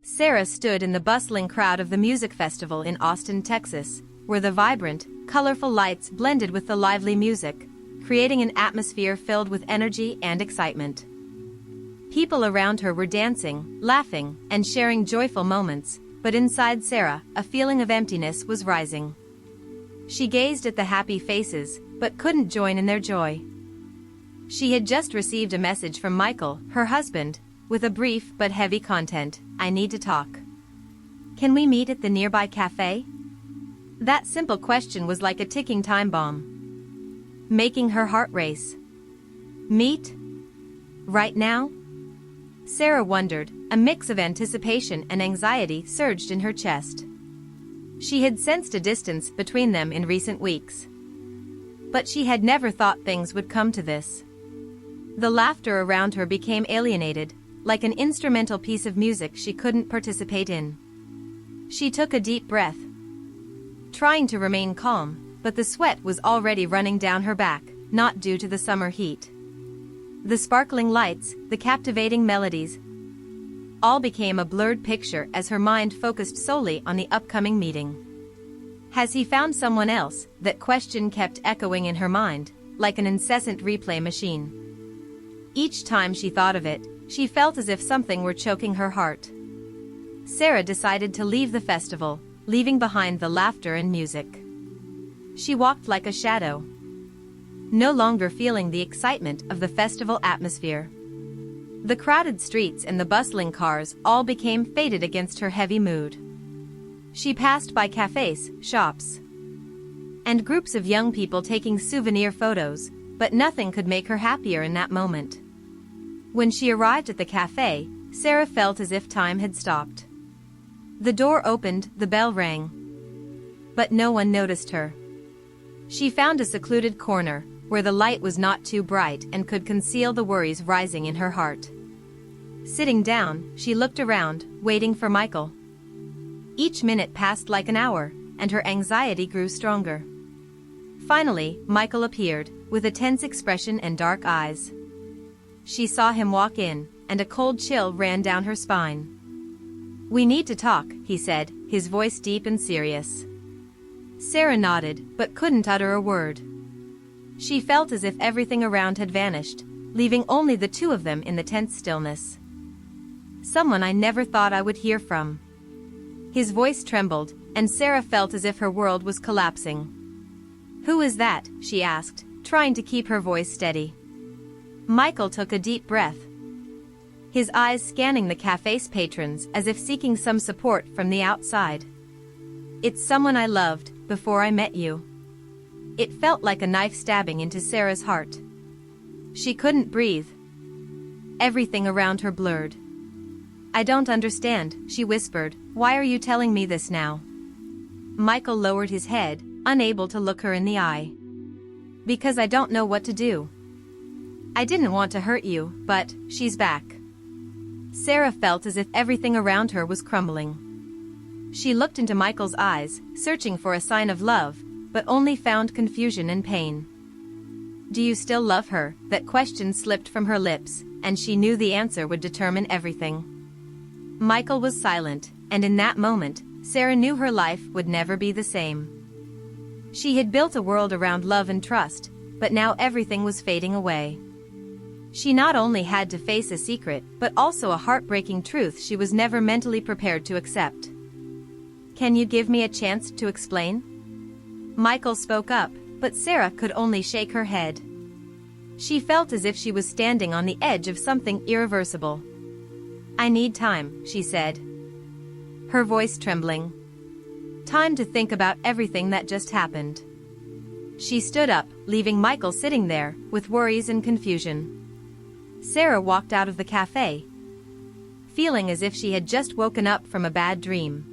Sarah stood in the bustling crowd of the music festival in Austin, Texas, where the vibrant, colorful lights blended with the lively music, creating an atmosphere filled with energy and excitement. People around her were dancing, laughing, and sharing joyful moments, but inside Sarah, a feeling of emptiness was rising. She gazed at the happy faces, but couldn't join in their joy. She had just received a message from Michael, her husband, with a brief but heavy content: "I need to talk. Can we meet at the nearby cafe?" That simple question was like a ticking time bomb, making her heart race. Meet? Right now? Sarah wondered. A mix of anticipation and anxiety surged in her chest. She had sensed a distance between them in recent weeks, but she had never thought things would come to this. The laughter around her became alienated, like an instrumental piece of music she couldn't participate in. She took a deep breath, trying to remain calm, but the sweat was already running down her back, not due to the summer heat. The sparkling lights, the captivating melodies, all became a blurred picture as her mind focused solely on the upcoming meeting. Has he found someone else? That question kept echoing in her mind, like an incessant replay machine. Each time she thought of it, she felt as if something were choking her heart. Sarah decided to leave the festival, leaving behind the laughter and music. She walked like a shadow, no longer feeling the excitement of the festival atmosphere. The crowded streets and the bustling cars all became faded against her heavy mood. She passed by cafes, shops, and groups of young people taking souvenir photos, but nothing could make her happier in that moment. When she arrived at the cafe, Sarah felt as if time had stopped. The door opened, the bell rang, but no one noticed her. She found a secluded corner, where the light was not too bright and could conceal the worries rising in her heart. Sitting down, she looked around, waiting for Michael. Each minute passed like an hour, and her anxiety grew stronger. Finally, Michael appeared, with a tense expression and dark eyes. She saw him walk in, and a cold chill ran down her spine. "We need to talk," he said, his voice deep and serious. Sarah nodded, but couldn't utter a word. She felt as if everything around had vanished, leaving only the two of them in the tense stillness. "Someone I never thought I would hear from." His voice trembled, and Sarah felt as if her world was collapsing. "Who is that?" she asked, trying to keep her voice steady. Michael took a deep breath, his eyes scanning the cafe's patrons as if seeking some support from the outside. "It's someone I loved before I met you." It felt like a knife stabbing into Sarah's heart. She couldn't breathe. Everything around her blurred. "I don't understand," she whispered. "Why are you telling me this now?" Michael lowered his head, unable to look her in the eye. "Because I don't know what to do. I didn't want to hurt you, but she's back." Sarah felt as if everything around her was crumbling. She looked into Michael's eyes, searching for a sign of love, but only found confusion and pain. "Do you still love her?" That question slipped from her lips, and she knew the answer would determine everything. Michael was silent, and in that moment, Sarah knew her life would never be the same. She had built a world around love and trust, but now everything was fading away. She not only had to face a secret, but also a heartbreaking truth she was never mentally prepared to accept. "Can you give me a chance to explain?" Michael spoke up, but Sarah could only shake her head. She felt as if she was standing on the edge of something irreversible. "I need time," she said, her voice trembling. "Time to think about everything that just happened." She stood up, leaving Michael sitting there, with worries and confusion. Sarah walked out of the cafe, feeling as if she had just woken up from a bad dream.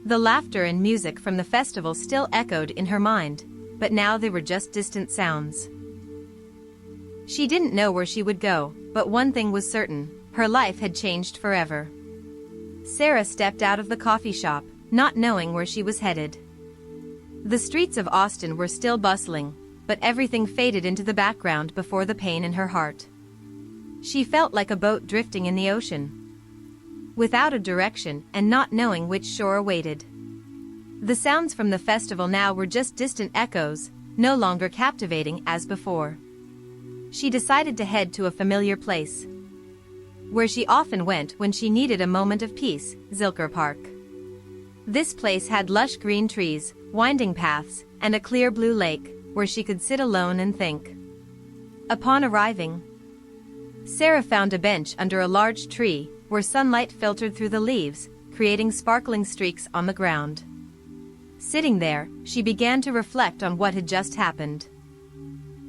The laughter and music from the festival still echoed in her mind, but now they were just distant sounds. She didn't know where she would go, but one thing was certain: her life had changed forever. Sarah stepped out of the coffee shop, not knowing where she was headed. The streets of Austin were still bustling, but everything faded into the background before the pain in her heart. She felt like a boat drifting in the ocean, without a direction and not knowing which shore awaited. The sounds from the festival now were just distant echoes, no longer captivating as before. She decided to head to a familiar place, where she often went when she needed a moment of peace, Zilker Park. This place had lush green trees, winding paths, and a clear blue lake, where she could sit alone and think. Upon arriving, Sarah found a bench under a large tree, where sunlight filtered through the leaves, creating sparkling streaks on the ground. Sitting there, she began to reflect on what had just happened.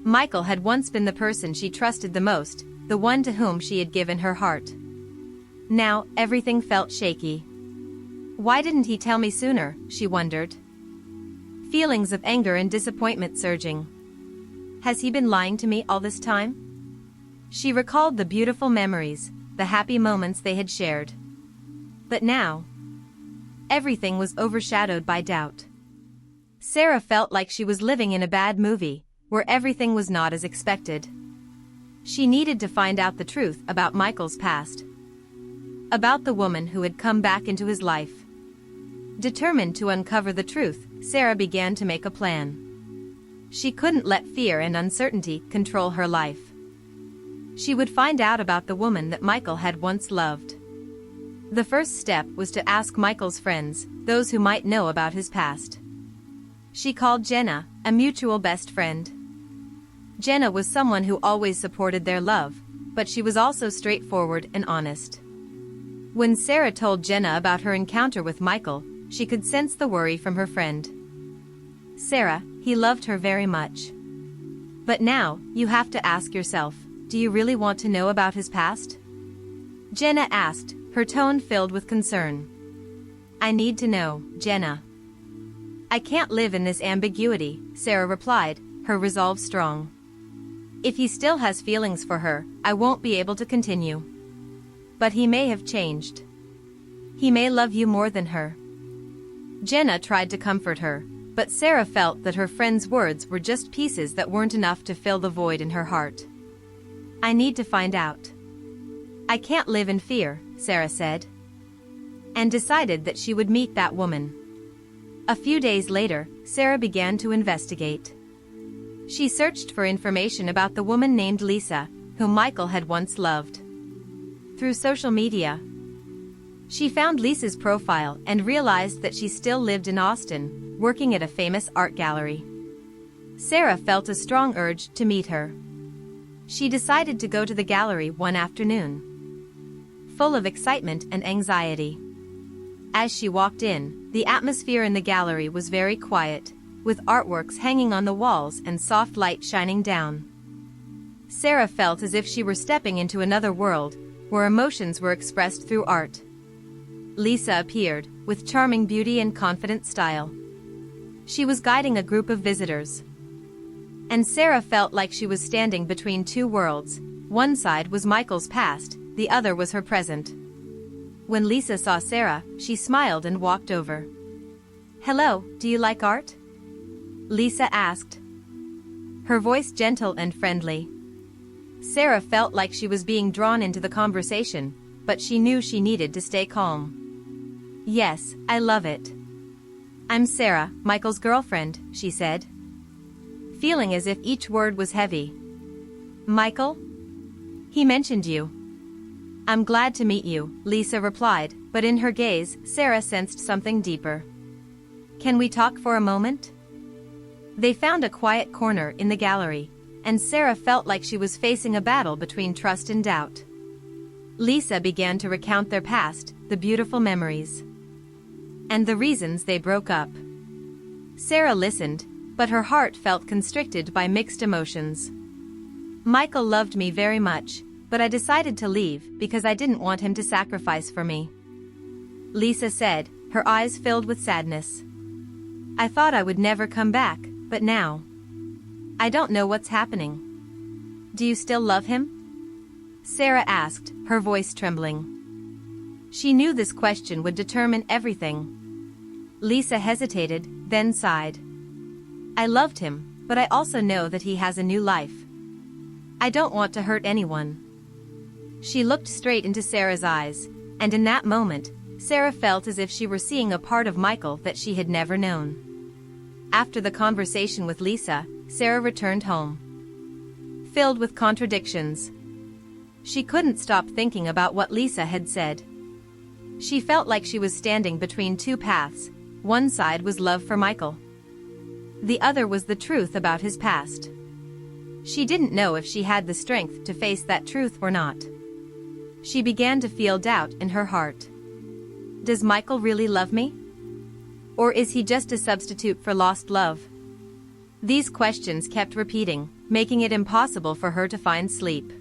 Michael had once been the person she trusted the most, the one to whom she had given her heart. Now, everything felt shaky. Why didn't he tell me sooner, she wondered. Feelings of anger and disappointment surging. Has he been lying to me all this time? She recalled the beautiful memories, the happy moments they had shared. But now, everything was overshadowed by doubt. Sarah felt like she was living in a bad movie, where everything was not as expected. She needed to find out the truth about Michael's past, about the woman who had come back into his life. Determined to uncover the truth, Sarah began to make a plan. She couldn't let fear and uncertainty control her life. She would find out about the woman that Michael had once loved. The first step was to ask Michael's friends, those who might know about his past. She called Jenna, a mutual best friend. Jenna was someone who always supported their love, but she was also straightforward and honest. When Sarah told Jenna about her encounter with Michael, she could sense the worry from her friend. Sarah, he loved her very much. But now, you have to ask yourself, do you really want to know about his past? Jenna asked, her tone filled with concern. I need to know, Jenna. I can't live in this ambiguity, Sarah replied, her resolve strong. If he still has feelings for her, I won't be able to continue. But he may have changed. He may love you more than her. Jenna tried to comfort her, but Sarah felt that her friend's words were just pieces that weren't enough to fill the void in her heart. I need to find out. I can't live in fear, Sarah said. And decided that she would meet that woman. A few days later, Sarah began to investigate. She searched for information about the woman named Lisa, whom Michael had once loved. Through social media, she found Lisa's profile and realized that she still lived in Austin, working at a famous art gallery. Sarah felt a strong urge to meet her. She decided to go to the gallery one afternoon, full of excitement and anxiety. As she walked in, the atmosphere in the gallery was very quiet, with artworks hanging on the walls and soft light shining down. Sarah felt as if she were stepping into another world, where emotions were expressed through art. Lisa appeared, with charming beauty and confident style. She was guiding a group of visitors. And Sarah felt like she was standing between two worlds. One side was Michael's past, the other was her present. When Lisa saw Sarah, she smiled and walked over. Hello, do you like art? Lisa asked, her voice gentle and friendly. Sarah felt like she was being drawn into the conversation, but she knew she needed to stay calm. Yes, I love it. I'm Sarah, Michael's girlfriend, she said, feeling as if each word was heavy. Michael? He mentioned you. I'm glad to meet you, Lisa replied, but in her gaze, Sarah sensed something deeper. Can we talk for a moment? They found a quiet corner in the gallery, and Sarah felt like she was facing a battle between trust and doubt. Lisa began to recount their past, the beautiful memories, and the reasons they broke up. Sarah listened, but her heart felt constricted by mixed emotions. Michael loved me very much, but I decided to leave because I didn't want him to sacrifice for me. Lisa said, her eyes filled with sadness. I thought I would never come back, but now, I don't know what's happening. Do you still love him? Sarah asked, her voice trembling. She knew this question would determine everything. Lisa hesitated, then sighed. I loved him, but I also know that he has a new life. I don't want to hurt anyone. She looked straight into Sarah's eyes, and in that moment, Sarah felt as if she were seeing a part of Michael that she had never known. After the conversation with Lisa, Sarah returned home, filled with contradictions. She couldn't stop thinking about what Lisa had said. She felt like she was standing between two paths. One side was love for Michael. The other was the truth about his past. She didn't know if she had the strength to face that truth or not. She began to feel doubt in her heart. Does Michael really love me? Or is he just a substitute for lost love? These questions kept repeating, making it impossible for her to find sleep.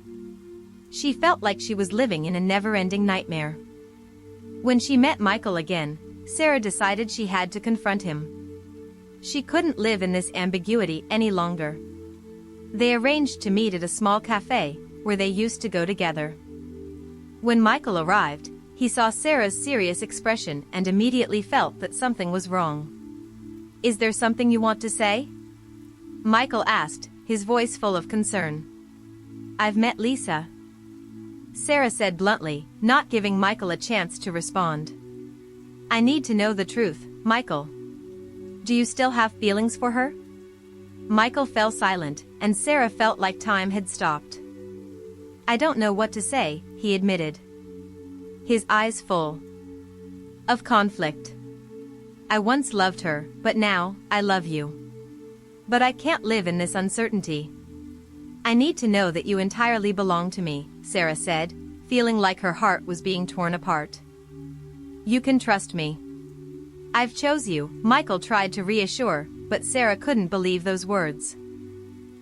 She felt like she was living in a never-ending nightmare. When she met Michael again, Sarah decided she had to confront him. She couldn't live in this ambiguity any longer. They arranged to meet at a small cafe, where they used to go together. When Michael arrived, he saw Sarah's serious expression and immediately felt that something was wrong. "Is there something you want to say?" Michael asked, his voice full of concern. "I've met Lisa," Sarah said bluntly, not giving Michael a chance to respond. "I need to know the truth, Michael. Do you still have feelings for her?" Michael fell silent, and Sarah felt like time had stopped. "I don't know what to say," he admitted, his eyes full of conflict. "I once loved her, but now, I love you. But I can't live in this uncertainty. I need to know that you entirely belong to me," Sarah said, feeling like her heart was being torn apart. "You can trust me. I've chose you," Michael tried to reassure, but Sarah couldn't believe those words.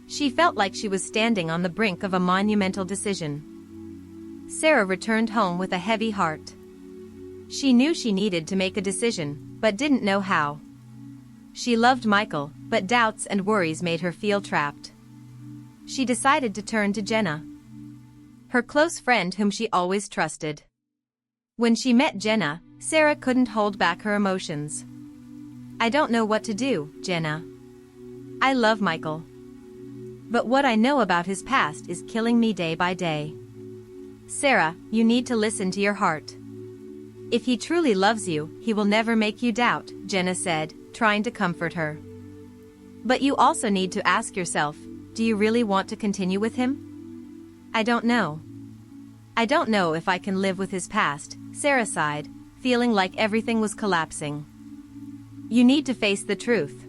She felt like she was standing on the brink of a monumental decision. Sarah returned home with a heavy heart. She knew she needed to make a decision, but didn't know how. She loved Michael, but doubts and worries made her feel trapped. She decided to turn to Jenna, her close friend whom she always trusted. When she met Jenna, Sarah couldn't hold back her emotions. "I don't know what to do, Jenna. I love Michael. But what I know about his past is killing me day by day." "Sarah, you need to listen to your heart. If he truly loves you, he will never make you doubt," Jenna said, trying to comfort her. "But you also need to ask yourself, do you really want to continue with him?" "I don't know. I don't know if I can live with his past," Sarah sighed, feeling like everything was collapsing. "You need to face the truth.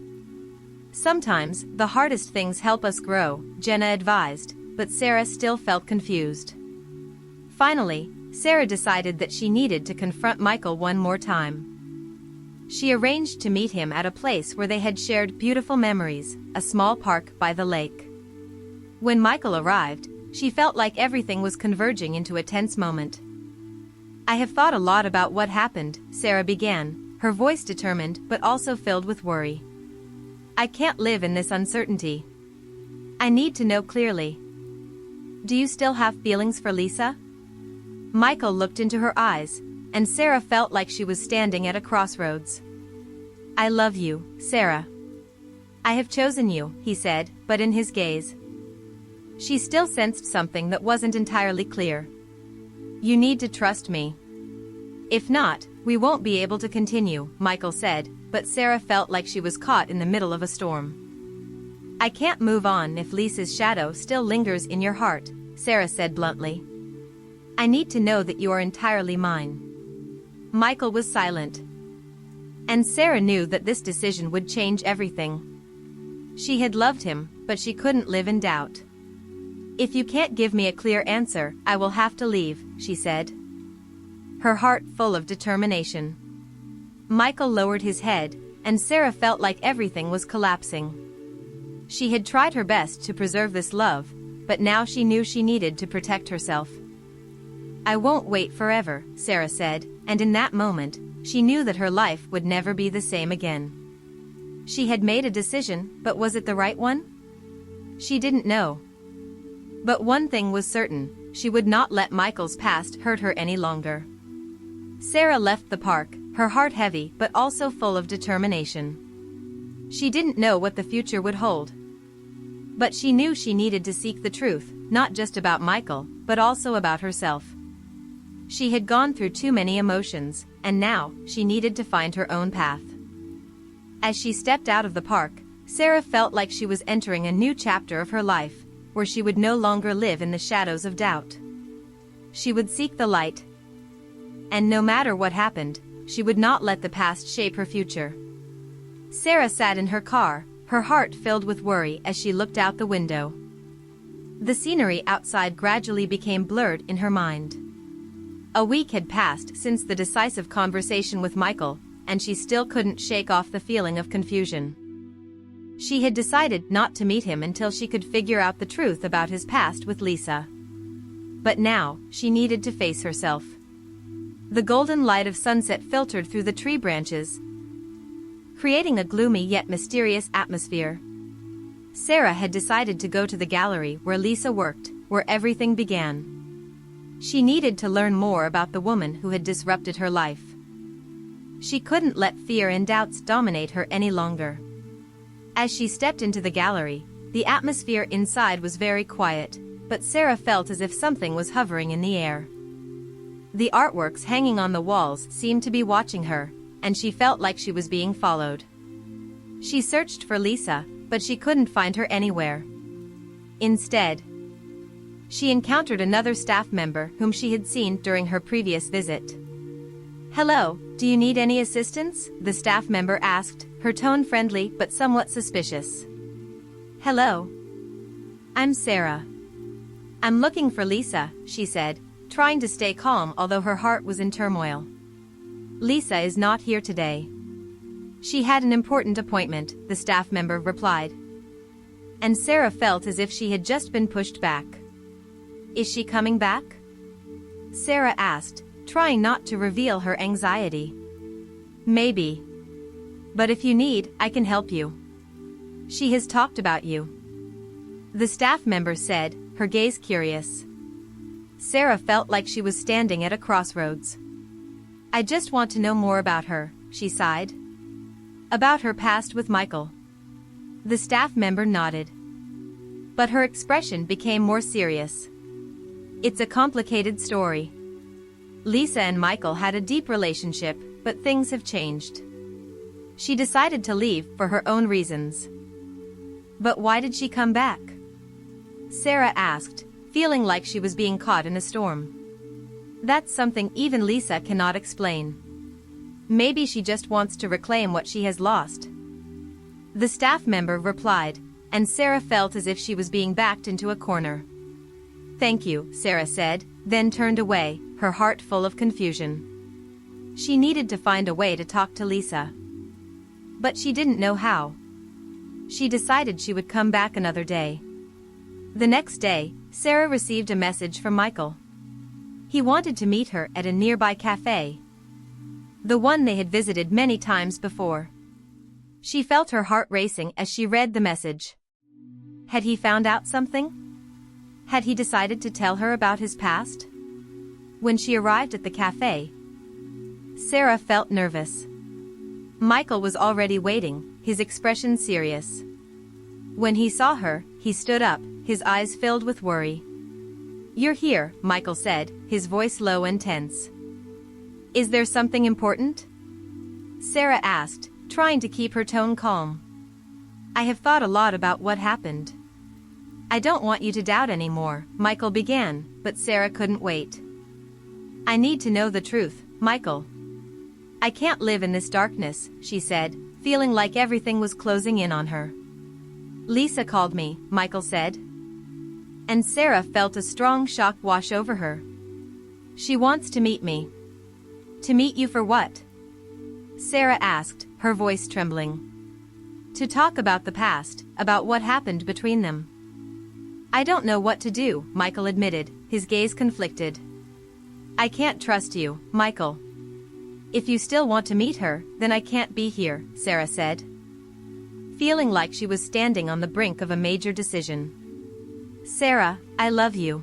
Sometimes, the hardest things help us grow," Jenna advised, but Sarah still felt confused. Finally, Sarah decided that she needed to confront Michael one more time. She arranged to meet him at a place where they had shared beautiful memories, a small park by the lake. When Michael arrived, she felt like everything was converging into a tense moment. "I have thought a lot about what happened," Sarah began, her voice determined but also filled with worry. "I can't live in this uncertainty. I need to know clearly. Do you still have feelings for Lisa?" Michael looked into her eyes, and Sarah felt like she was standing at a crossroads. "I love you, Sarah. I have chosen you," he said, but in his gaze, she still sensed something that wasn't entirely clear. "You need to trust me. If not, we won't be able to continue," Michael said, but Sarah felt like she was caught in the middle of a storm. "I can't move on if Lisa's shadow still lingers in your heart," Sarah said bluntly. "I need to know that you are entirely mine." Michael was silent. And Sarah knew that this decision would change everything. She had loved him, but she couldn't live in doubt. "If you can't give me a clear answer, I will have to leave," she said, her heart full of determination. Michael lowered his head, and Sarah felt like everything was collapsing. She had tried her best to preserve this love, but now she knew she needed to protect herself. "I won't wait forever," Sarah said, and in that moment, she knew that her life would never be the same again. She had made a decision, but was it the right one? She didn't know. But one thing was certain, she would not let Michael's past hurt her any longer. Sarah left the park, her heart heavy but also full of determination. She didn't know what the future would hold. But she knew she needed to seek the truth, not just about Michael, but also about herself. She had gone through too many emotions, and now she needed to find her own path. As she stepped out of the park, Sarah felt like she was entering a new chapter of her life, where she would no longer live in the shadows of doubt. She would seek the light. And no matter what happened, she would not let the past shape her future. Sarah sat in her car, her heart filled with worry as she looked out the window. The scenery outside gradually became blurred in her mind. A week had passed since the decisive conversation with Michael, and she still couldn't shake off the feeling of confusion. She had decided not to meet him until she could figure out the truth about his past with Lisa. But now, she needed to face herself. The golden light of sunset filtered through the tree branches, creating a gloomy yet mysterious atmosphere. Sarah had decided to go to the gallery where Lisa worked, where everything began. She needed to learn more about the woman who had disrupted her life. She couldn't let fear and doubts dominate her any longer. As she stepped into the gallery, the atmosphere inside was very quiet, but Sarah felt as if something was hovering in the air. The artworks hanging on the walls seemed to be watching her, and she felt like she was being followed. She searched for Lisa, but she couldn't find her anywhere. Instead, she encountered another staff member whom she had seen during her previous visit. "Hello, do you need any assistance?" the staff member asked, her tone friendly but somewhat suspicious. "Hello. I'm Sarah. I'm looking for Lisa," she said, trying to stay calm although her heart was in turmoil. "Lisa is not here today. She had an important appointment," the staff member replied. And Sarah felt as if she had just been pushed back. "Is she coming back?" Sarah asked, trying not to reveal her anxiety. "Maybe. But if you need, I can help you. She has talked about you," the staff member said, her gaze curious. Sarah felt like she was standing at a crossroads. "I just want to know more about her," she sighed. "About her past with Michael." The staff member nodded. But her expression became more serious. "It's a complicated story. Lisa and Michael had a deep relationship, but things have changed. She decided to leave for her own reasons." "But why did she come back?" Sarah asked, feeling like she was being caught in a storm. "That's something even Lisa cannot explain. Maybe she just wants to reclaim what she has lost," the staff member replied, and Sarah felt as if she was being backed into a corner. "Thank you," Sarah said, then turned away, her heart full of confusion. She needed to find a way to talk to Lisa. But she didn't know how. She decided she would come back another day. The next day, Sarah received a message from Michael. He wanted to meet her at a nearby cafe, the one they had visited many times before. She felt her heart racing as she read the message. Had he found out something? Had he decided to tell her about his past? When she arrived at the cafe, Sarah felt nervous. Michael was already waiting, his expression serious. When he saw her, he stood up, his eyes filled with worry. "You're here," Michael said, his voice low and tense. "Is there something important?" Sarah asked, trying to keep her tone calm. "I have thought a lot about what happened. I don't want you to doubt anymore," Michael began, but Sarah couldn't wait. "I need to know the truth, Michael. I can't live in this darkness," she said, feeling like everything was closing in on her. "Lisa called me," Michael said. And Sarah felt a strong shock wash over her. "She wants to meet me." "To meet you for what?" Sarah asked, her voice trembling. "To talk about the past, about what happened between them." "I don't know what to do," Michael admitted, his gaze conflicted. "I can't trust you, Michael. If you still want to meet her, then I can't be here," Sarah said, feeling like she was standing on the brink of a major decision. "Sarah, I love you.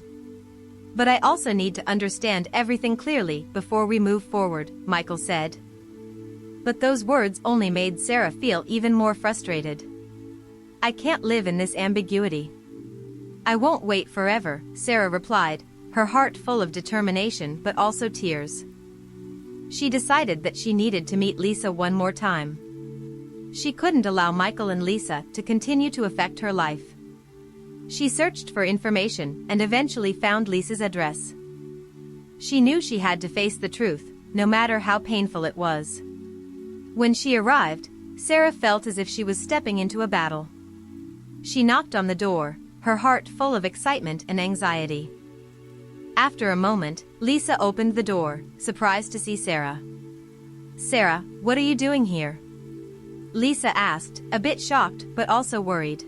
But I also need to understand everything clearly before we move forward," Michael said. But those words only made Sarah feel even more frustrated. "I can't live in this ambiguity." "I won't wait forever," Sarah replied, her heart full of determination but also tears. She decided that she needed to meet Lisa one more time. She couldn't allow Michael and Lisa to continue to affect her life. She searched for information and eventually found Lisa's address. She knew she had to face the truth, no matter how painful it was. When she arrived, Sarah felt as if she was stepping into a battle. She knocked on the door, her heart full of excitement and anxiety. After a moment, Lisa opened the door, surprised to see Sarah. "Sarah, what are you doing here?" Lisa asked, a bit shocked but also worried.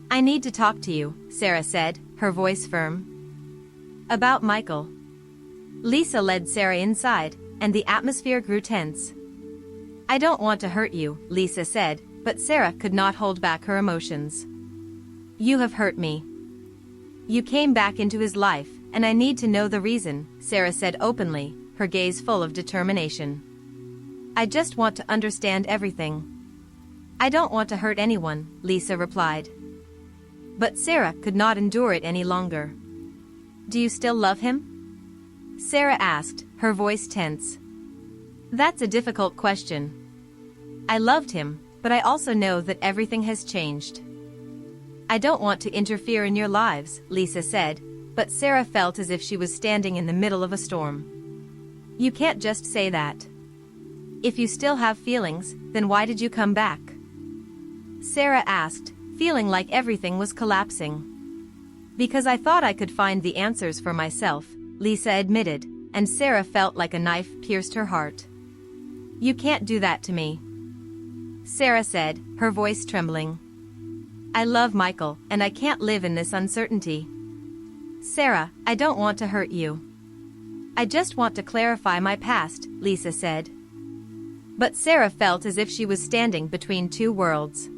"I need to talk to you," Sarah said, her voice firm. "About Michael." Lisa led Sarah inside, and the atmosphere grew tense. "I don't want to hurt you," Lisa said, but Sarah could not hold back her emotions. "You have hurt me. You came back into his life, and I need to know the reason," Sarah said openly, her gaze full of determination. "I just want to understand everything." "I don't want to hurt anyone," Lisa replied. But Sarah could not endure it any longer. "Do you still love him?" Sarah asked, her voice tense. "That's a difficult question. I loved him, but I also know that everything has changed." "I don't want to interfere in your lives," Lisa said, but Sarah felt as if she was standing in the middle of a storm. "You can't just say that. If you still have feelings, then why did you come back?" Sarah asked, feeling like everything was collapsing. "Because I thought I could find the answers for myself," Lisa admitted, and Sarah felt like a knife pierced her heart. "You can't do that to me," Sarah said, her voice trembling. "I love Michael, and I can't live in this uncertainty." "Sarah, I don't want to hurt you. I just want to clarify my past," Lisa said. But Sarah felt as if she was standing between two worlds.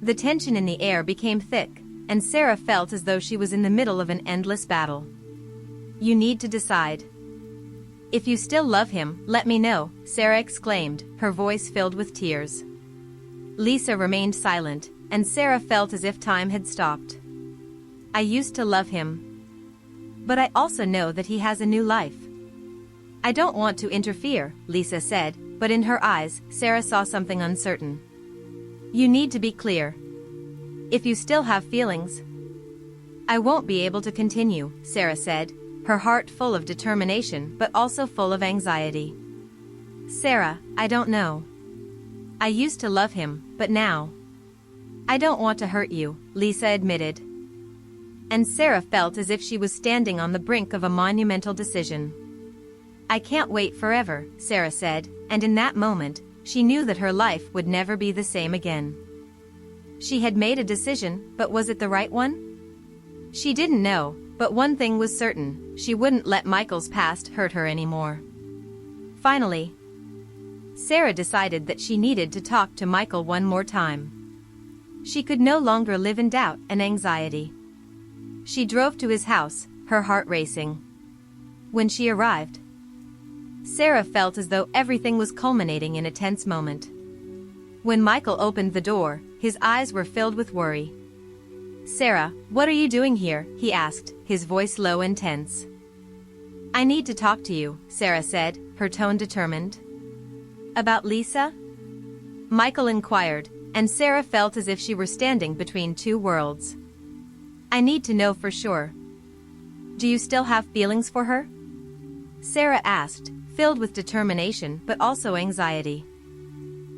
The tension in the air became thick, and Sarah felt as though she was in the middle of an endless battle. "You need to decide. If you still love him, let me know," Sarah exclaimed, her voice filled with tears. Lisa remained silent, and Sarah felt as if time had stopped. "I used to love him. But I also know that he has a new life." "I don't want to interfere," Lisa said, but in her eyes, Sarah saw something uncertain. "You need to be clear. If you still have feelings." "I won't be able to continue," Sarah said, her heart full of determination but also full of anxiety. "Sarah, I don't know. I used to love him, but now." "I don't want to hurt you," Lisa admitted. And Sarah felt as if she was standing on the brink of a monumental decision. "I can't wait forever," Sarah said, and in that moment, she knew that her life would never be the same again. She had made a decision, but was it the right one? She didn't know, but one thing was certain, she wouldn't let Michael's past hurt her anymore. Finally, Sarah decided that she needed to talk to Michael one more time. She could no longer live in doubt and anxiety. She drove to his house, her heart racing. When she arrived, Sarah felt as though everything was culminating in a tense moment. When Michael opened the door, his eyes were filled with worry. "Sarah, what are you doing here?" he asked, his voice low and tense. "I need to talk to you," Sarah said, her tone determined. "About Lisa?" Michael inquired, and Sarah felt as if she were standing between two worlds. "I need to know for sure. Do you still have feelings for her?" Sarah asked, filled with determination but also anxiety.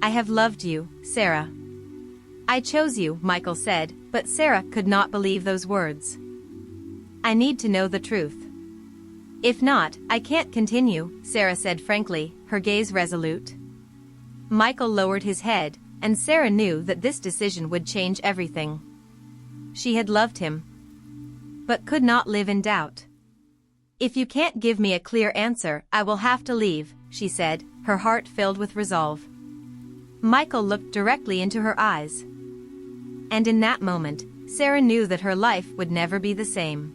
"I have loved you, Sarah." "I chose you," Michael said, but Sarah could not believe those words. "I need to know the truth. If not, I can't continue," Sarah said frankly, her gaze resolute. Michael lowered his head, and Sarah knew that this decision would change everything. She had loved him, but could not live in doubt. "If you can't give me a clear answer, I will have to leave," she said, her heart filled with resolve. Michael looked directly into her eyes. And in that moment, Sarah knew that her life would never be the same.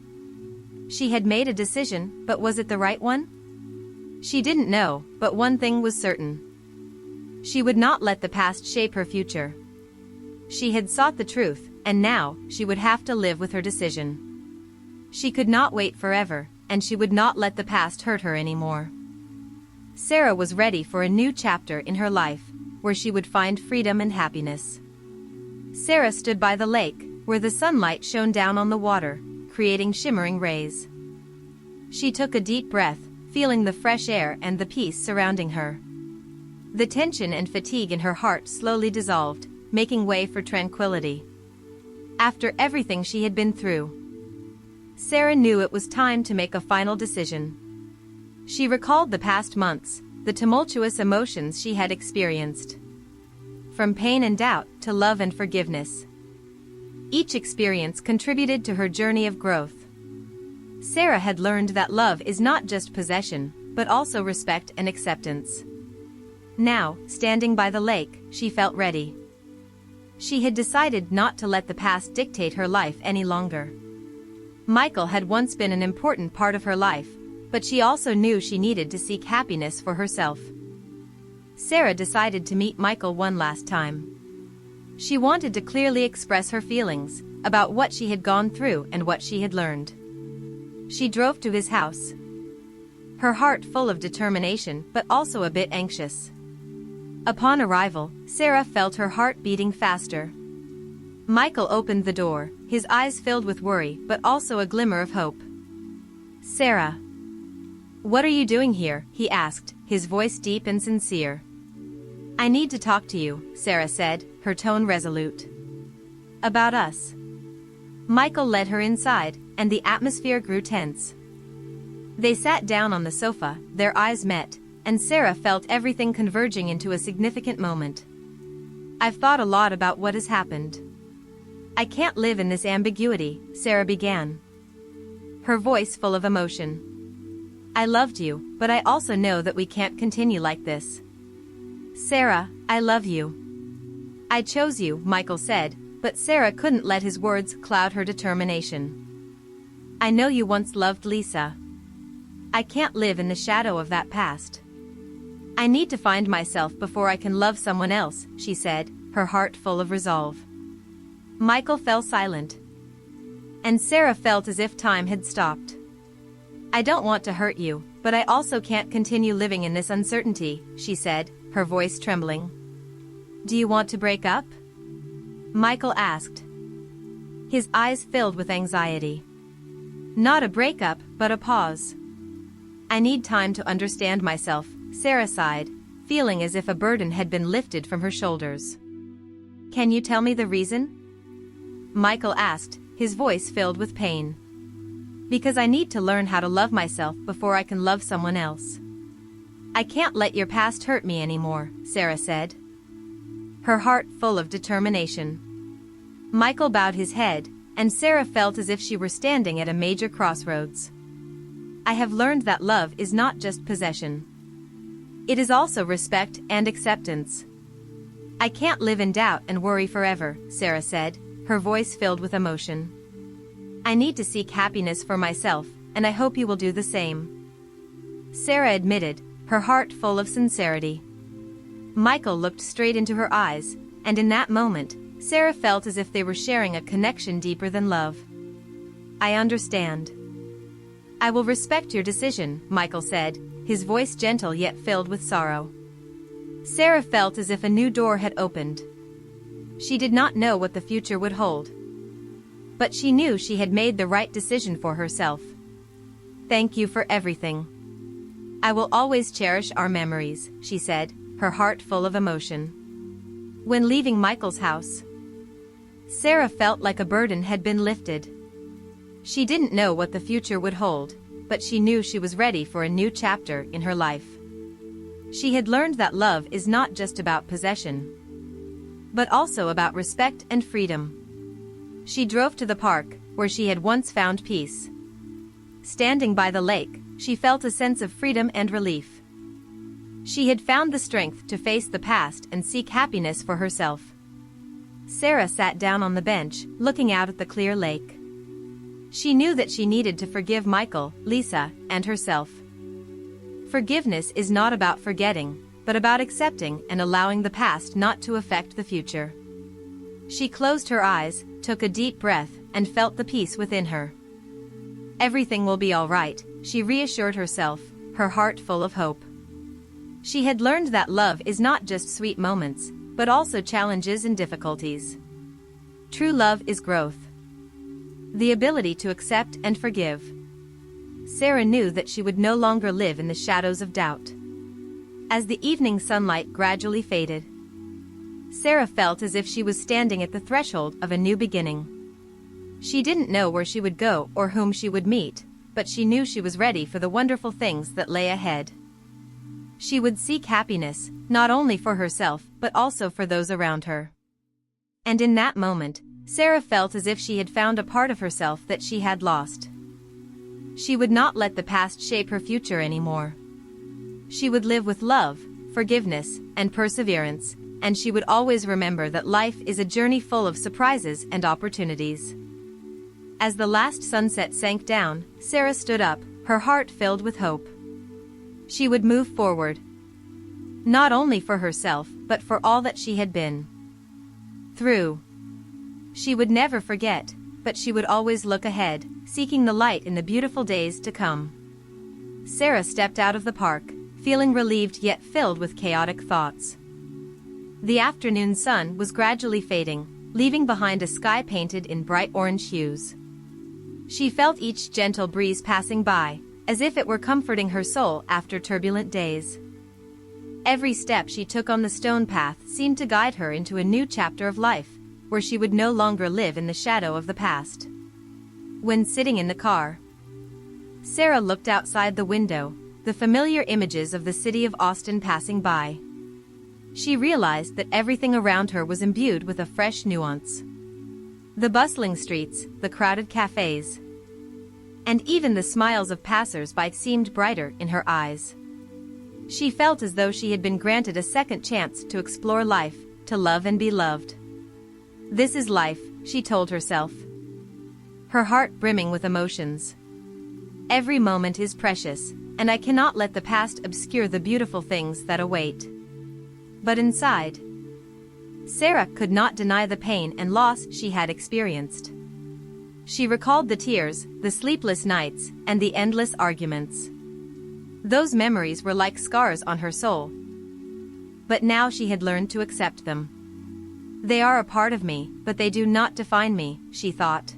She had made a decision, but was it the right one? She didn't know, but one thing was certain. She would not let the past shape her future. She had sought the truth, and now, she would have to live with her decision. She could not wait forever, and she would not let the past hurt her anymore. Sarah was ready for a new chapter in her life, where she would find freedom and happiness. Sarah stood by the lake, where the sunlight shone down on the water, creating shimmering rays. She took a deep breath, feeling the fresh air and the peace surrounding her. The tension and fatigue in her heart slowly dissolved, making way for tranquility. After everything she had been through, Sarah knew it was time to make a final decision. She recalled the past months, the tumultuous emotions she had experienced. From pain and doubt to love and forgiveness. Each experience contributed to her journey of growth. Sarah had learned that love is not just possession, but also respect and acceptance. Now, standing by the lake, she felt ready. She had decided not to let the past dictate her life any longer. Michael had once been an important part of her life, but she also knew she needed to seek happiness for herself. Sarah decided to meet Michael one last time. She wanted to clearly express her feelings about what she had gone through and what she had learned. She drove to his house, her heart full of determination but also a bit anxious. Upon arrival, Sarah felt her heart beating faster. Michael opened the door, his eyes filled with worry but also a glimmer of hope. "Sarah, what are you doing here?" he asked, his voice deep and sincere. "I need to talk to you," Sarah said, her tone resolute. "About us." Michael led her inside, and the atmosphere grew tense. They sat down on the sofa, their eyes met, and Sarah felt everything converging into a significant moment. "I've thought a lot about what has happened. I can't live in this ambiguity," Sarah began, her voice full of emotion. "I loved you, but I also know that we can't continue like this. Sarah, I love you. I chose you," Michael said, but Sarah couldn't let his words cloud her determination. "I know you once loved Lisa. I can't live in the shadow of that past. I need to find myself before I can love someone else," she said, her heart full of resolve. Michael fell silent, and Sarah felt as if time had stopped. "I don't want to hurt you, but I also can't continue living in this uncertainty," she said, her voice trembling. "Do you want to break up?" Michael asked, his eyes filled with anxiety. "Not a breakup, but a pause. I need time to understand myself," Sarah sighed, feeling as if a burden had been lifted from her shoulders. "Can you tell me the reason?" Michael asked, his voice filled with pain. "Because I need to learn how to love myself before I can love someone else. I can't let your past hurt me anymore," Sarah said, her heart full of determination. Michael bowed his head, and Sarah felt as if she were standing at a major crossroads. "I have learned that love is not just possession. It is also respect and acceptance. I can't live in doubt and worry forever," Sarah said, her voice filled with emotion. "I need to seek happiness for myself, and I hope you will do the same," Sarah admitted, her heart full of sincerity. Michael looked straight into her eyes, and in that moment, Sarah felt as if they were sharing a connection deeper than love. "I understand. I will respect your decision," Michael said, his voice gentle yet filled with sorrow. Sarah felt as if a new door had opened. She did not know what the future would hold, but she knew she had made the right decision for herself. "Thank you for everything. I will always cherish our memories," she said, her heart full of emotion. When leaving Michael's house, Sarah felt like a burden had been lifted. She didn't know what the future would hold, but she knew she was ready for a new chapter in her life. She had learned that love is not just about possession, but also about respect and freedom. She drove to the park, where she had once found peace. Standing by the lake, she felt a sense of freedom and relief. She had found the strength to face the past and seek happiness for herself. Sarah sat down on the bench, looking out at the clear lake. She knew that she needed to forgive Michael, Lisa, and herself. Forgiveness is not about forgetting, but about accepting and allowing the past not to affect the future. She closed her eyes, took a deep breath, and felt the peace within her. Everything will be all right, she reassured herself, her heart full of hope. She had learned that love is not just sweet moments, but also challenges and difficulties. True love is growth. The ability to accept and forgive. Sarah knew that she would no longer live in the shadows of doubt. As the evening sunlight gradually faded, Sarah felt as if she was standing at the threshold of a new beginning. She didn't know where she would go or whom she would meet, but she knew she was ready for the wonderful things that lay ahead. She would seek happiness, not only for herself but also for those around her. And in that moment, Sarah felt as if she had found a part of herself that she had lost. She would not let the past shape her future anymore. She would live with love, forgiveness, and perseverance, and she would always remember that life is a journey full of surprises and opportunities. As the last sunset sank down, Sarah stood up, her heart filled with hope. She would move forward. Not only for herself, but for all that she had been through. She would never forget, but she would always look ahead, seeking the light in the beautiful days to come. Sarah stepped out of the park, feeling relieved yet filled with chaotic thoughts. The afternoon sun was gradually fading, leaving behind a sky painted in bright orange hues. She felt each gentle breeze passing by, as if it were comforting her soul after turbulent days. Every step she took on the stone path seemed to guide her into a new chapter of life, where she would no longer live in the shadow of the past. When sitting in the car, Sarah looked outside the window, the familiar images of the city of Austin passing by. She realized that everything around her was imbued with a fresh nuance. The bustling streets, the crowded cafes, and even the smiles of passers-by seemed brighter in her eyes. She felt as though she had been granted a second chance to explore life, to love and be loved. This is life, she told herself, her heart brimming with emotions. Every moment is precious, and I cannot let the past obscure the beautiful things that await. But inside, Sarah could not deny the pain and loss she had experienced. She recalled the tears, the sleepless nights, and the endless arguments. Those memories were like scars on her soul. But now she had learned to accept them. They are a part of me, but they do not define me, she thought.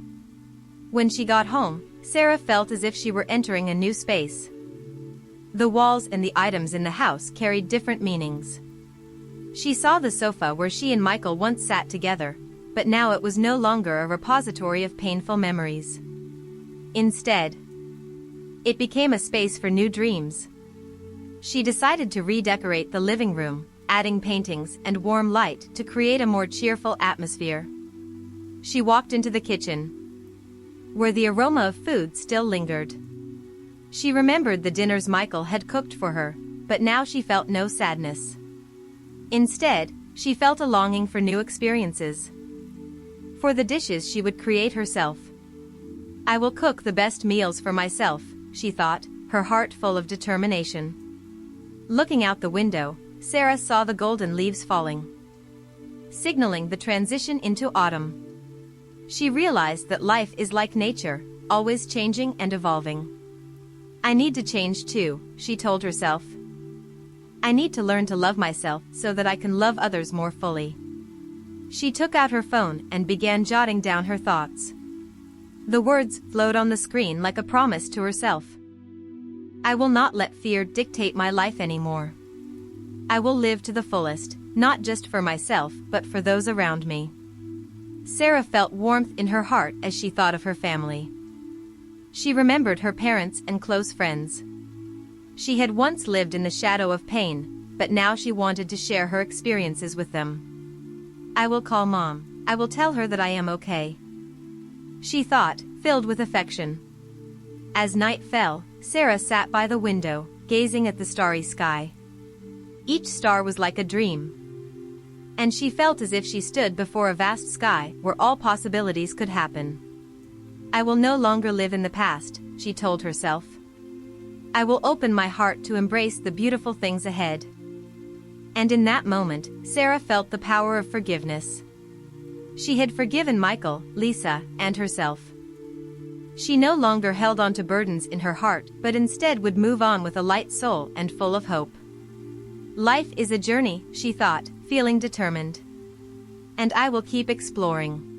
When she got home, Sarah felt as if she were entering a new space. The walls and the items in the house carried different meanings. She saw the sofa where she and Michael once sat together, but now it was no longer a repository of painful memories. Instead, it became a space for new dreams. She decided to redecorate the living room, adding paintings and warm light to create a more cheerful atmosphere. She walked into the kitchen, where the aroma of food still lingered. She remembered the dinners Michael had cooked for her, but now she felt no sadness. Instead, she felt a longing for new experiences. For the dishes she would create herself. I will cook the best meals for myself, she thought, her heart full of determination. Looking out the window, Sarah saw the golden leaves falling, signaling the transition into autumn. She realized that life is like nature, always changing and evolving. I need to change too, she told herself. I need to learn to love myself so that I can love others more fully. She took out her phone and began jotting down her thoughts. The words flowed on the screen like a promise to herself. I will not let fear dictate my life anymore. I will live to the fullest, not just for myself but for those around me. Sarah felt warmth in her heart as she thought of her family. She remembered her parents and close friends. She had once lived in the shadow of pain, but now she wanted to share her experiences with them. I will call Mom. I will tell her that I am okay, she thought, filled with affection. As night fell, Sarah sat by the window, gazing at the starry sky. Each star was like a dream, and she felt as if she stood before a vast sky where all possibilities could happen. I will no longer live in the past, she told herself. I will open my heart to embrace the beautiful things ahead. And in that moment, Sarah felt the power of forgiveness. She had forgiven Michael, Lisa, and herself. She no longer held on to burdens in her heart, but instead would move on with a light soul and full of hope. Life is a journey, she thought, feeling determined. And I will keep exploring.